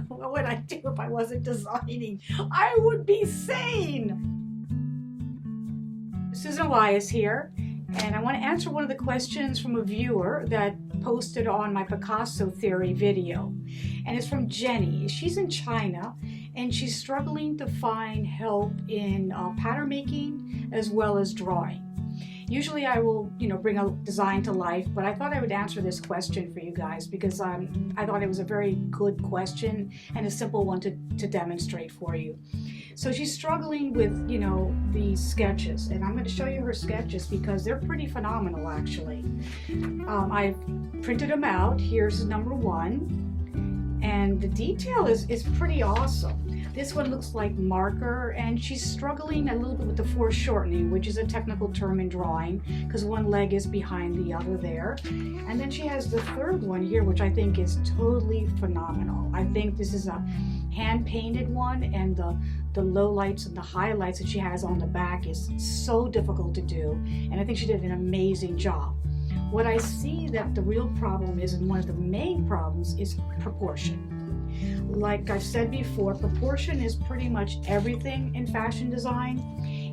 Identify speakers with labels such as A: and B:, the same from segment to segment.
A: What would I do if I wasn't designing? I would be sane. Susan Elias here, and I want to answer one of the questions from a viewer that posted on my Picasso theory video. And it's from Jenny. She's in China and she's struggling to find help in pattern making as well as drawing. Usually I will, bring a design to life, but I thought I would answer this question for you guys because I thought it was a very good question and a simple one to demonstrate for you. So she's struggling with, these sketches, and I'm going to show you her sketches because they're pretty phenomenal, actually. I've printed them out. Here's number one, and the detail is pretty awesome. This one looks like marker, and she's struggling a little bit with the foreshortening, which is a technical term in drawing because one leg is behind the other there. And then she has the third one here, which I think is totally phenomenal. I think this is a hand-painted one, and the lowlights and the highlights that she has on the back is so difficult to do, and I think she did an amazing job. What I see that the real problem is, and one of the main problems, is proportion. Like I've said before, proportion is pretty much everything in fashion design.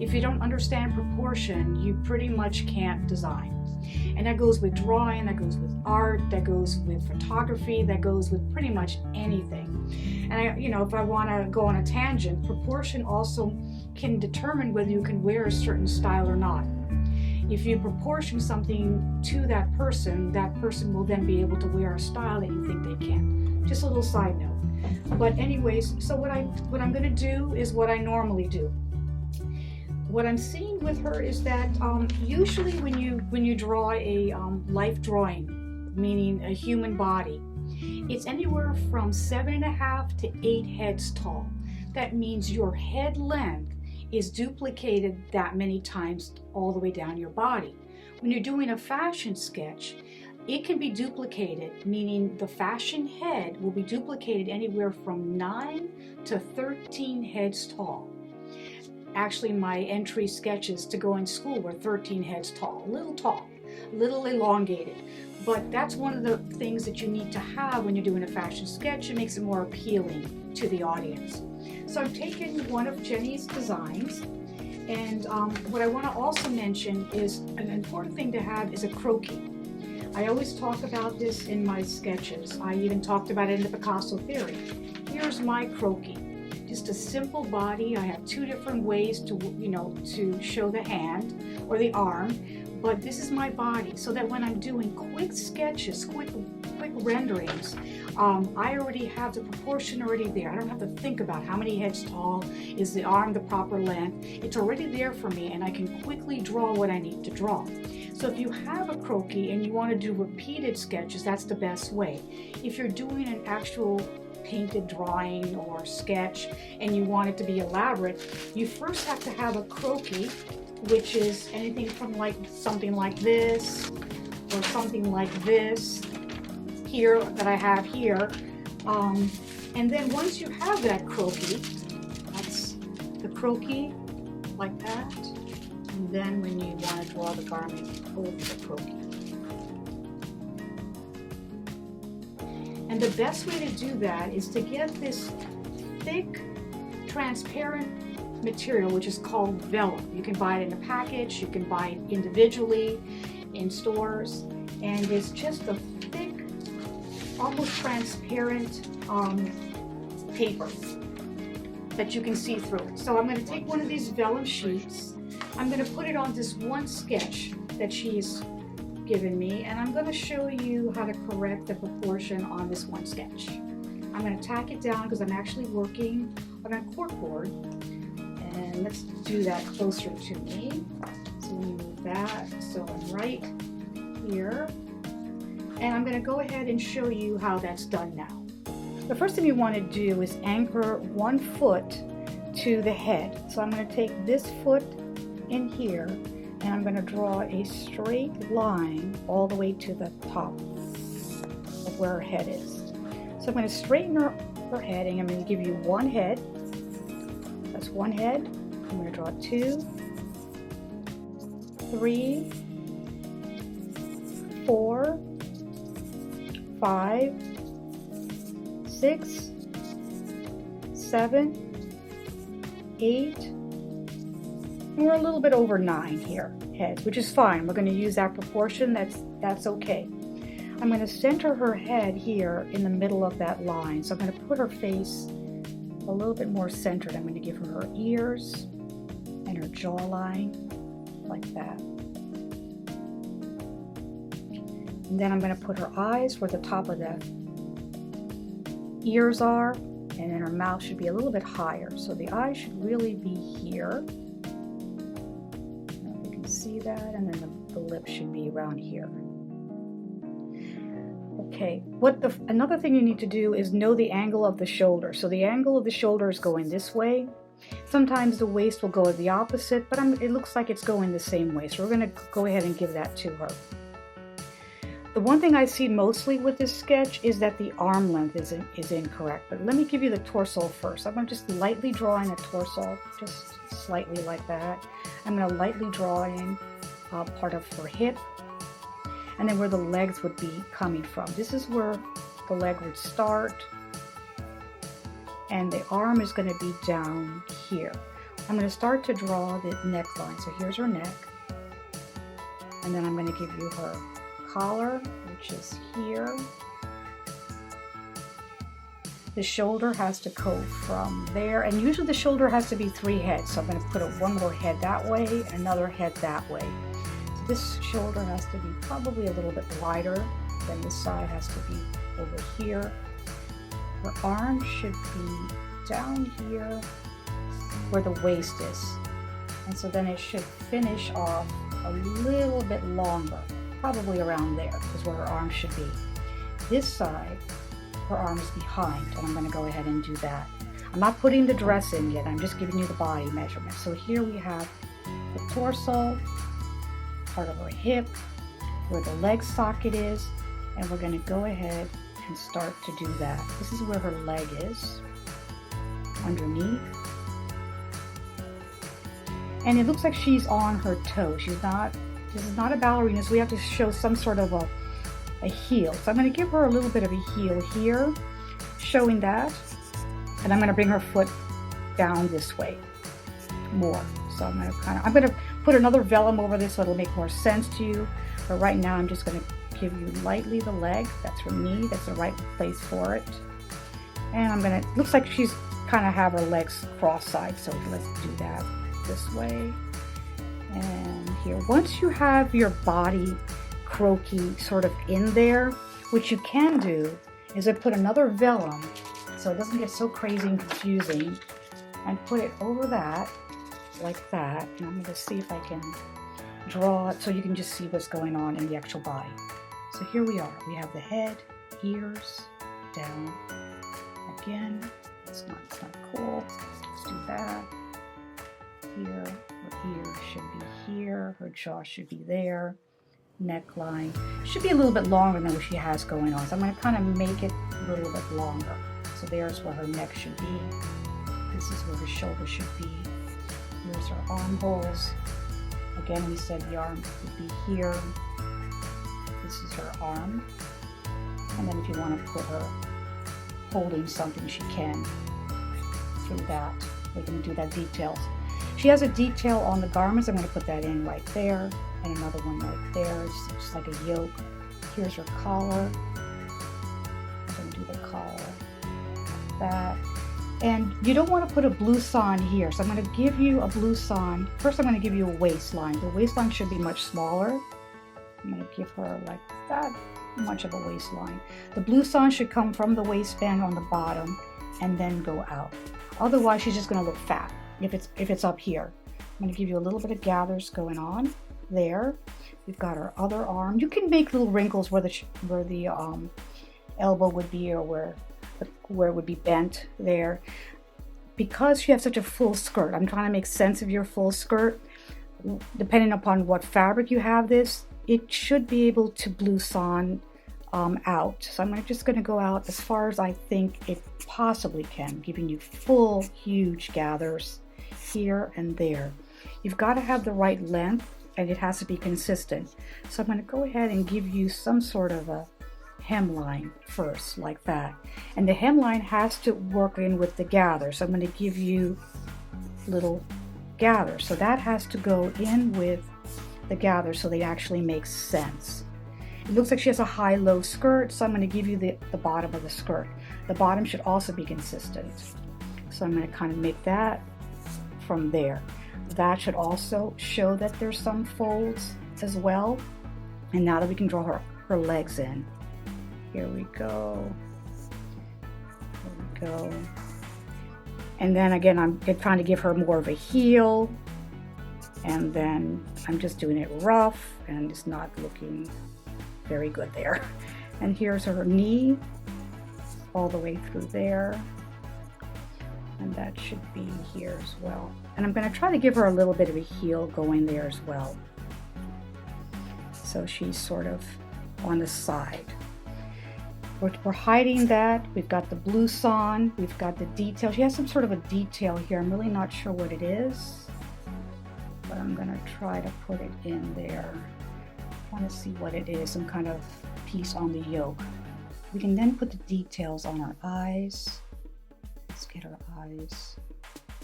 A: If you don't understand proportion, you pretty much can't design. And that goes with drawing, that goes with art, that goes with photography, that goes with pretty much anything. And if I want to go on a tangent, proportion also can determine whether you can wear a certain style or not. If you proportion something to that person will then be able to wear a style that you think they can. Just a little side note. But anyways, so what I'm going to do is what I normally do. What I'm seeing with her is that usually when you draw a life drawing, meaning a human body, it's anywhere from 7.5 to 8 heads tall. That means your head length is duplicated that many times all the way down your body. When you're doing a fashion sketch, it can be duplicated, meaning the fashion head will be duplicated anywhere from 9 to 13 heads tall. Actually, my entry sketches to go in school were 13 heads tall, a little elongated. But that's one of the things that you need to have when you're doing a fashion sketch. It makes it more appealing to the audience. So I'm taking one of Jenny's designs, and what I want to also mention is an important thing to have is a croquis. I always talk about this in my sketches. I even talked about it in the Picasso theory. Here's my croquis. Just a simple body. I have 2 different ways to show the hand or the arm, but this is my body, so that when I'm doing quick sketches, quick renderings, I already have the proportion already there. I don't have to think about how many heads tall, is the arm the proper length. It's already there for me, and I can quickly draw what I need to draw. So if you have a croquis and you want to do repeated sketches, that's the best way. If you're doing an actual painted drawing or sketch and you want it to be elaborate, you first have to have a croquis, which is anything from something like this or something like this here that I have here. And then once you have that croquis, that's the croquis like that. And then when you want to draw the garment over the croquis. And the best way to do that is to get this thick, transparent material, which is called vellum. You can buy it in a package, you can buy it individually in stores, and it's just a thick, almost transparent paper that you can see through. So I'm going to take one of these vellum sheets. I'm going to put it on this one sketch that she's given me, and I'm going to show you how to correct the proportion on this one sketch. I'm going to tack it down because I'm actually working on a corkboard, and let's do that closer to me. So let me move that so I'm right here, and I'm going to go ahead and show you how that's done now. The first thing you want to do is anchor one foot to the head. So I'm going to take this foot in here, and I'm going to draw a straight line all the way to the top of where her head is. So I'm going to straighten her head, and I'm going to give you one head. That's one head. I'm going to draw 2, 3, 4, 5, 6, 7, 8, and we're a little bit over 9 here, heads, which is fine. We're going to use that proportion. That's okay. I'm going to center her head here in the middle of that line. So I'm going to put her face a little bit more centered. I'm going to give her ears and her jawline like that. And then I'm going to put her eyes where the top of the ears are, and then her mouth should be a little bit higher. So the eyes should really be here. You can see that, and then the lips should be around here. Okay, another thing you need to do is know the angle of the shoulder. So the angle of the shoulder is going this way. Sometimes the waist will go the opposite, but it looks like it's going the same way. So we're going to go ahead and give that to her. The one thing I see mostly with this sketch is that the arm length is incorrect. But let me give you the torso first. I'm going to just lightly draw in a torso, just slightly like that. I'm going to lightly draw in part of her hip, and then where the legs would be coming from. This is where the leg would start, and the arm is going to be down here. I'm going to start to draw the neckline. So here's her neck, and then I'm going to give you her collar, which is here. The shoulder has to go from there, and usually the shoulder has to be 3 heads. So I'm going to put one more head that way, another head that way. So this shoulder has to be probably a little bit wider, then this side has to be over here. Her arm should be down here where the waist is, and so then it should finish off a little bit longer, probably around there is where her arm should be. This side, her arm is behind, and I'm going to go ahead and do that. I'm not putting the dress in yet, I'm just giving you the body measurement. So here we have the torso, part of her hip, where the leg socket is, and we're going to go ahead and start to do that. This is where her leg is, underneath. And it looks like she's on her toe. This is not a ballerina, so we have to show some sort of a heel. So I'm going to give her a little bit of a heel here, showing that. And I'm going to bring her foot down this way more. So I'm going to put another vellum over this so it'll make more sense to you. But right now I'm just going to give you lightly the leg. That's her knee. That's the right place for it. And looks like she's kind of have her legs cross-side. So let's do that this way. And here, once you have your body croquis sort of in there, what you can do is I put another vellum so it doesn't get so crazy and confusing, and put it over that, like that. And I'm going to see if I can draw it so you can just see what's going on in the actual body. So here we are. We have the head, ears, down. Again, it's not cool. Let's do that. Here, her ears should be here. Her jaw should be there. Neckline should be a little bit longer than what she has going on. So I'm going to kind of make it a little bit longer. So there's where her neck should be. This is where her shoulder should be. Here's her armholes. Again, we said the arm would be here. This is her arm. And then if you want to put her holding something, she can through that. We're going to do that details. She has a detail on the garments. I'm going to put that in right there, and another one right there. It's just like a yoke. Here's her collar. I'm going to do the collar like that. And you don't want to put a blouson here, so I'm going to give you a blouson. First, I'm going to give you a waistline. The waistline should be much smaller. I'm going to give her like that much of a waistline. The blouson should come from the waistband on the bottom and then go out. Otherwise, she's just going to look fat if it's up here. I'm going to give you a little bit of gathers going on there. We've got our other arm. You can make little wrinkles where the elbow would be, or where it would be bent there. Because you have such a full skirt, I'm trying to make sense of your full skirt. Depending upon what fabric you have this, it should be able to blouson out. So I'm just going to go out as far as I think it possibly can, giving you full, huge gathers here and there. You've got to have the right length, and it has to be consistent. So I'm going to go ahead and give you some sort of a hemline first, like that. And the hemline has to work in with the gather. So I'm going to give you little gather. So that has to go in with the gather so they actually make sense. It looks like she has a high-low skirt, so I'm going to give you the bottom of the skirt. The bottom should also be consistent. So I'm going to kind of make that from there. That should also show that there's some folds as well. And now that we can draw her legs in. Here we go. Here we go. And then again, I'm trying to give her more of a heel. And then I'm just doing it rough and it's not looking very good there. And here's her knee all the way through there. And that should be here as well. And I'm going to try to give her a little bit of a heel going there as well. So she's sort of on the side. We're hiding that. We've got the blouson. We've got the detail. She has some sort of a detail here. I'm really not sure what it is, but I'm going to try to put it in there. I want to see what it is, some kind of piece on the yoke. We can then put the details on her eyes. Let's get her eyes.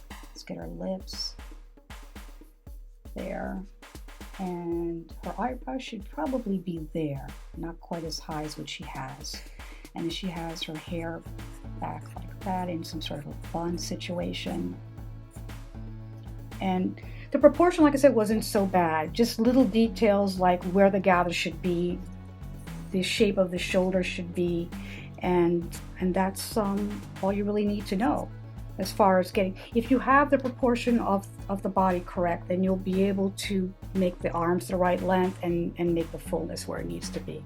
A: Let's get her lips. There. And her eyebrow should probably be there, not quite as high as what she has. And then she has her hair back like that in some sort of a bun situation. And the proportion, like I said, wasn't so bad. Just little details like where the gather should be, the shape of the shoulder should be, and that's all you really need to know. As far as getting, if you have the proportion of the body correct, then you'll be able to make the arms the right length and make the fullness where it needs to be.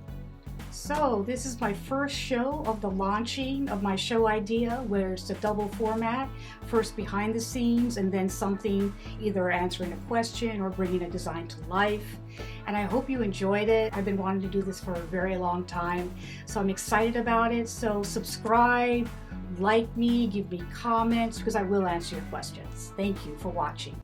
A: So this is my first show of the launching of my show idea, where it's a double format, first behind the scenes and then something either answering a question or bringing a design to life. And I hope you enjoyed it. I've been wanting to do this for a very long time, so I'm excited about it. So subscribe, like me, give me comments, because I will answer your questions. Thank you for watching.